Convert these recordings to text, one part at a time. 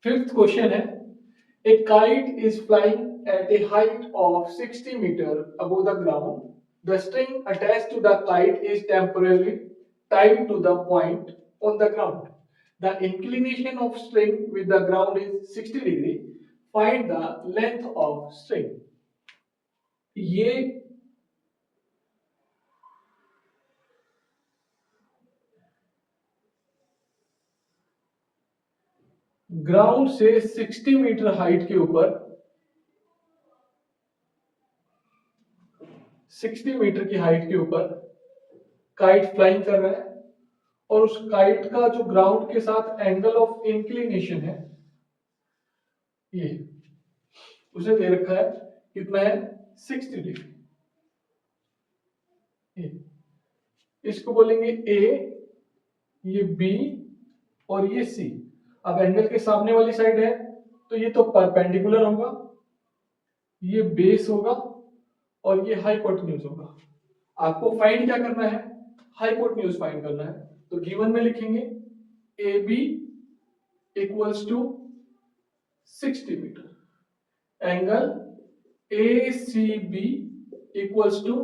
Fifth question है, a kite is flying at a height of 60 meter above the ground. The string attached to the kite is temporarily tied to the point on the ground. The inclination of string with the ground is 60 degree. Find the length of string. ये ground से 60 metre height के ऊपर 60 metre की height के ऊपर kite flying कर रहा है और उस काइट का जो ग्राउंड के साथ एंगल ऑफ इंक्लिनेशन है ये उसे दे रखा है, कितना है 60 डिग्री। इसको बोलेंगे ए, ये बी और ये सी। अब एंगल के सामने वाली साइड है तो ये तो परपेंडिकुलर होगा, ये बेस होगा और ये हाइपोटेन्यूज होगा। आपको फाइंड क्या करना है, हाइपोटेन्यूज फाइंड करना है। तो गिवन में लिखेंगे A B equals to 60 metre, angle A C B equals to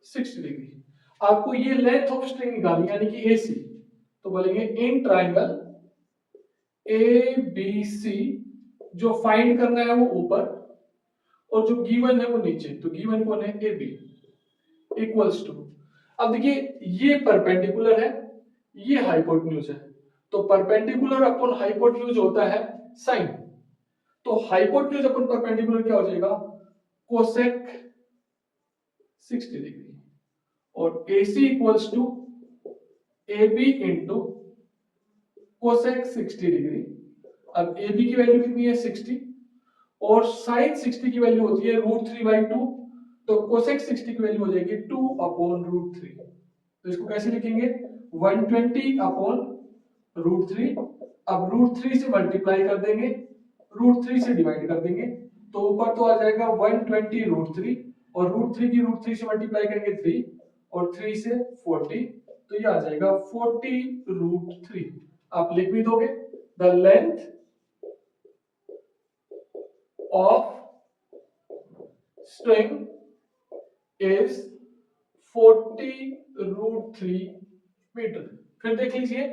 60 degree. आपको ये लेंथ ऑफ स्ट्रिंग निकालनी यानी कि ए सी, तो बोलेंगे इन ट्राइंगल ए बी सी, जो फाइंड करना है वो ऊपर और जो गिवन है वो नीचे। तो गिवन कौन है, ए बी इक्वल्स टू, अब देखिए ये परपेंडिकुलर है, ये हाइपोटेन्यूज है, तो परपेंडिकुलर अपॉन हाइपोटेन्यूज होता है साइन। तो हाइपोटेन्यूज अपॉन परपेंडिकुलर क्या हो जाएगा, कोसेक 60 डिग्री। और AC equals to AB into cosec 60 degree. अब AB की वैल्यू कितनी है 60 और साइन 60 की वैल्यू होती है √3/2, तो कोसेक 60 की वैल्यू हो जाएगी 2/√3। तो इसको कैसे लिखेंगे, 120 अपॉन √3। अब √3 से मल्टीप्लाई कर देंगे, √3 से डिवाइड कर देंगे, तो ऊपर तो आ जाएगा 120 √3 और √3 की √3 से मल्टीप्लाई करेंगे 3 और 3 से 40, तो ये आ जाएगा 40 √3। आप लिख भी दोगे, the length of string is 40 √3 metre. फिर देख लीजिए,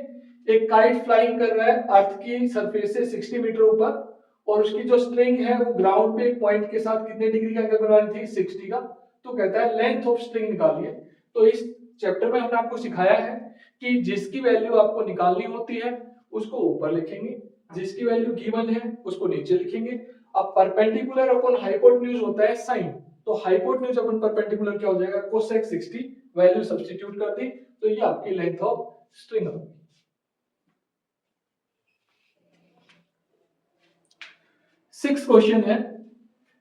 एक काइट फ्लाइंग कर रहा है अर्थ की सरफेस से 60 मीटर ऊपर और उसकी जो स्ट्रिंग है वो ग्राउंड पे एक पॉइंट के साथ कितने डिग्री का एंगल बना रही थी, 60 का। तो कहता है लेंथ ऑफ स्ट्रिंग निकालिए। तो इस चैप्टर में हमने आपको सिखाया है कि जिसकी वैल्यू आपको निकालनी होती है उसको ऊपर लिखेंगे, जिसकी वैल्यू गिवन है उसको नीचे लिखेंगे। अब परपेंडिकुलर अपॉन हाइपोटेन्यूज होता है साइन, तो हाइपोटेन्यूज अपॉन परपेंडिकुलर क्या हो जाएगा, कोसेक 60, वैल्यू सब्स्टिट्यूट कर दी, तो ये आपकी लेंथ ऑफ स्ट्रिंग होगी। सिक्स क्वेश्चन है,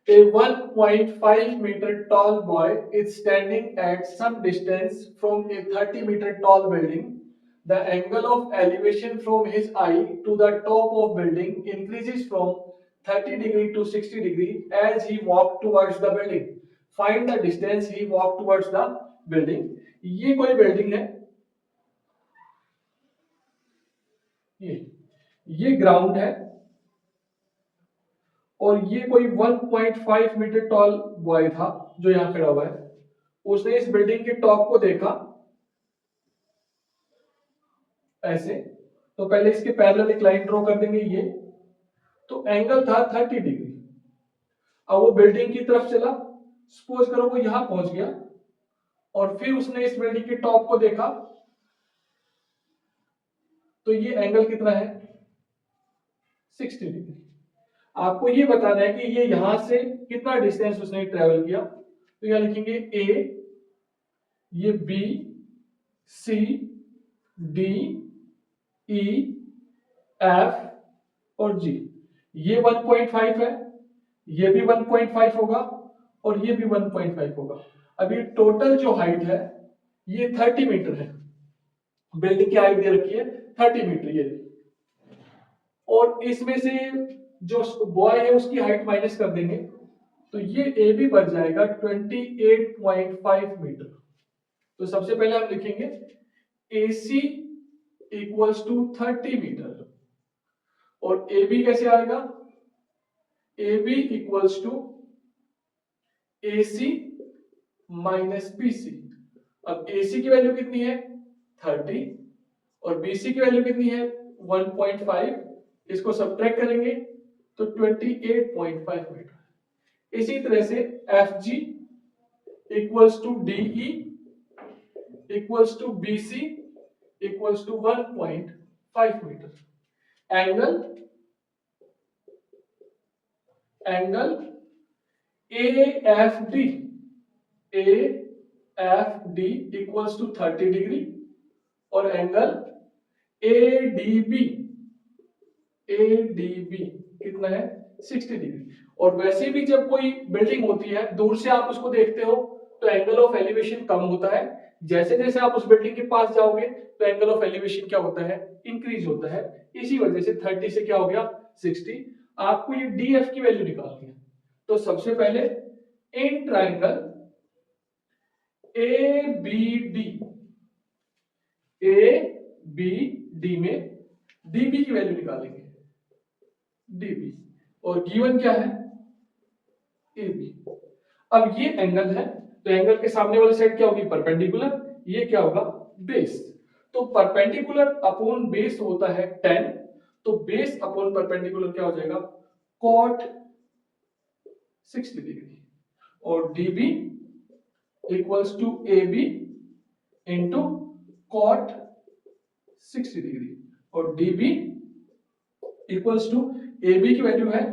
a 1.5 meter tall boy is standing at some distance from a 30 meter tall building. The angle of elevation from his eye to the top of building increases from 30 degree to 60 degree as he walked towards the building. Find the distance he walked towards the building. ये कोई building है, ये ground है और ये कोई 1.5 metre tall boy था जो यहां खड़ा हुआ है। उसने इस बिल्डिंग के टॉप को देखा ऐसे, तो पहले इसके पैरेलल एक लाइन ड्रॉ कर देंगे, ये तो एंगल था 30 डिग्री। अब वो बिल्डिंग की तरफ चला, सपोज करो वो यहां पहुंच गया और फिर उसने इस बिल्डिंग के टॉप को देखा, तो ये एंगल कितना है 60 डिग्री। आपको ये बताना है कि ये यहां से कितना डिस्टेंस उसने ट्रेवल किया, तो यहां लिखेंगे ए, ये बी, सी, डी, ई, एफ और जी। ये 1.5 है, ये भी 1.5 होगा और ये भी 1.5 होगा। अब ये टोटल जो हाइट है ये 30 मीटर है, बिल्डिंग की हाइट दे रखी है 30 मीटर ये, और इसमें से जो बॉय है उसकी हाइट माइनस कर देंगे, तो ये ए भी बच जाएगा 28.5 मीटर। तो सबसे पहले हम लिखेंगे AC इक्वल्स टू 30 मीटर और ए बी कैसे आएगा, A B equals to A C minus B C. अब ए सी की वैल्यू कितनी है 30 और बी सी की वैल्यू कितनी है 1.5, इसको सब्ट्रैक्ट करेंगे तो 28.5 मीटर। इसी तरह से F G equals to D E equals to B C equals to 1.5 metre. Angle A F D equals to 30 degree और एंगल ए डी बी कितना है 60 डिग्री। और वैसे भी जब कोई बिल्डिंग होती है दूर से आप उसको देखते हो तो एंगल ऑफ एलिवेशन कम होता है, जैसे जैसे आप उस बिल्डिंग के पास जाओगे तो एंगल ऑफ एलिवेशन क्या होता है इंक्रीज होता है। इसी वजह से 30 से क्या हो गया 60। आपको ये डी एफ की वैल्यू निकालनी है। तो सबसे पहले in triangle A B D में डीबी की वैल्यू निकालेंगे, डीबी, और गिवन क्या है ए बी। अब ये एंगल है तो एंगल के सामने वाली साइड क्या होगी परपेंडिकुलर, ये क्या होगा बेस। तो परपेंडिकुलर अपॉन बेस होता है 10, तो बेस अपॉन परपेंडिकुलर क्या हो जाएगा cot 60 डिग्री और dB equals to AB into cot 60 degree और dB इक्वल्स टू AB की वैल्यू है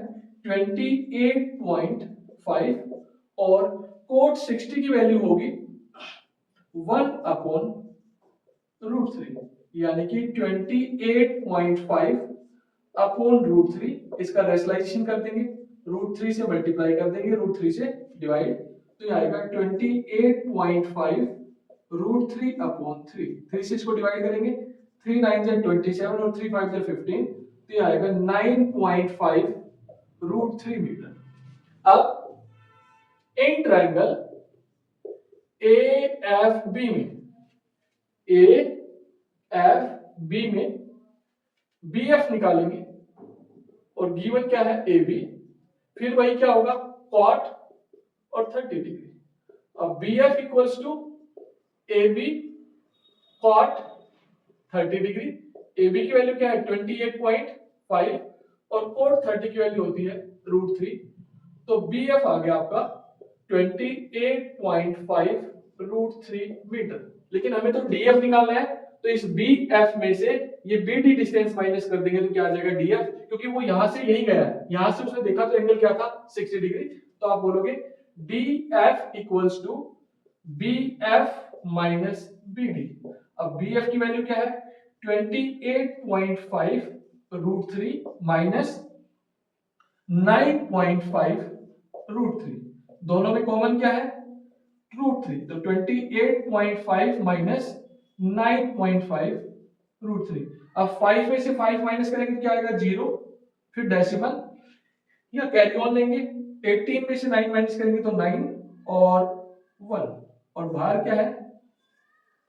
28.5 और cot 60 की वैल्यू होगी 1/√3 यानी कि 28.5 अपॉन √3। इसका रेशनलाइजेशन कर देंगे, √3 से मल्टीप्लाई कर देंगे, √3 से डिवाइड, तो ये आएगा 28.5 √3 अपॉन 3। 3 से इसको डिवाइड करेंगे, 3 9 से 27 और 3 5 से 15, तो ये आएगा 9.5 √3 मीटर। अब in triangle A F B में बी एफ निकालेंगे और गिवन क्या है ए बी, फिर वही क्या होगा cot और 30 डिग्री। अब B F equals to A B cot 30 degree, A B की वैल्यू क्या है 28.5 और cot 30 की वैल्यू होती है √3, तो बी एफ आ गया आपका 28.5 √3 मीटर। लेकिन हमें तो डी एफ निकालना है, तो इस बी एफ में से ये बी डी डिस्टेंस माइनस कर देंगे तो क्या आ जाएगा डी एफ, क्योंकि वो यहां से यही गया है, यहां से उसने देखा तो एंगल क्या था 60 डिग्री, तो आप बोलोगे D F equals to B F minus B D. अब बी एफ की वैल्यू क्या है 28.5 √3 माइनस 9.5 √3, दोनों में कॉमन क्या है √3, तो 28.5 माइनस 9.5 √3। अब 5 में से 5 माइनस करेंगे क्या आएगा 0, फिर डेसिमल या कैरी ऑन लेंगे, 18 में से 9 माइनस करेंगे तो 9 और 1 और बाहर क्या है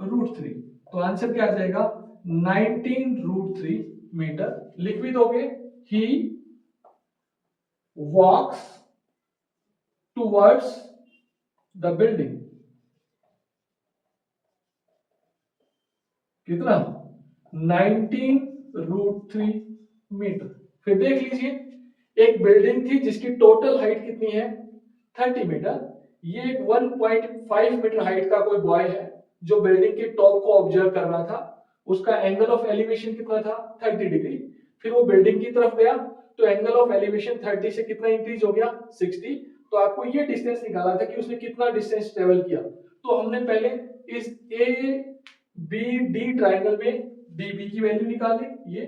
√3, तो आंसर क्या आ जाएगा 19 √3 मीटर। लिख भी दोगे ही वॉक्स टुवर्ड्स द बिल्डिंग, कितना 19 √3 मीटर। फिर देख लीजिए एक बिल्डिंग थी जिसकी टोटल हाइट कितनी है 30 मीटर, ये 1.5 मीटर हाइट का कोई बॉय है जो बिल्डिंग के टॉप को ऑब्जर्व कर रहा था, उसका एंगल ऑफ एलिवेशन कितना था 30 डिग्री, फिर वो बिल्डिंग की तरफ गया तो एंगल ऑफ एलिवेशन 30 से कितना इंक्रीज हो गया 60, तो आपको ये डिस्टेंस निकालना था कि उसने कितना डिस्टेंस ट्रेवल किया। तो हमने पहले इस ए बी डी ट्राइंगल में डी बी की वैल्यू निकाली ये,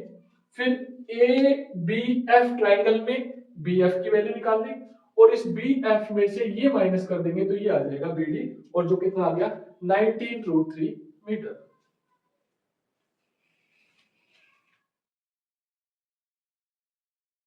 फिर ए बी एफ ट्राइंगल में बी एफ की वैल्यू निकाल दी और इस बी एफ में से ये माइनस कर देंगे तो ये आ जाएगा बी डी, और जो कितना आ गया 19 √3 मीटर।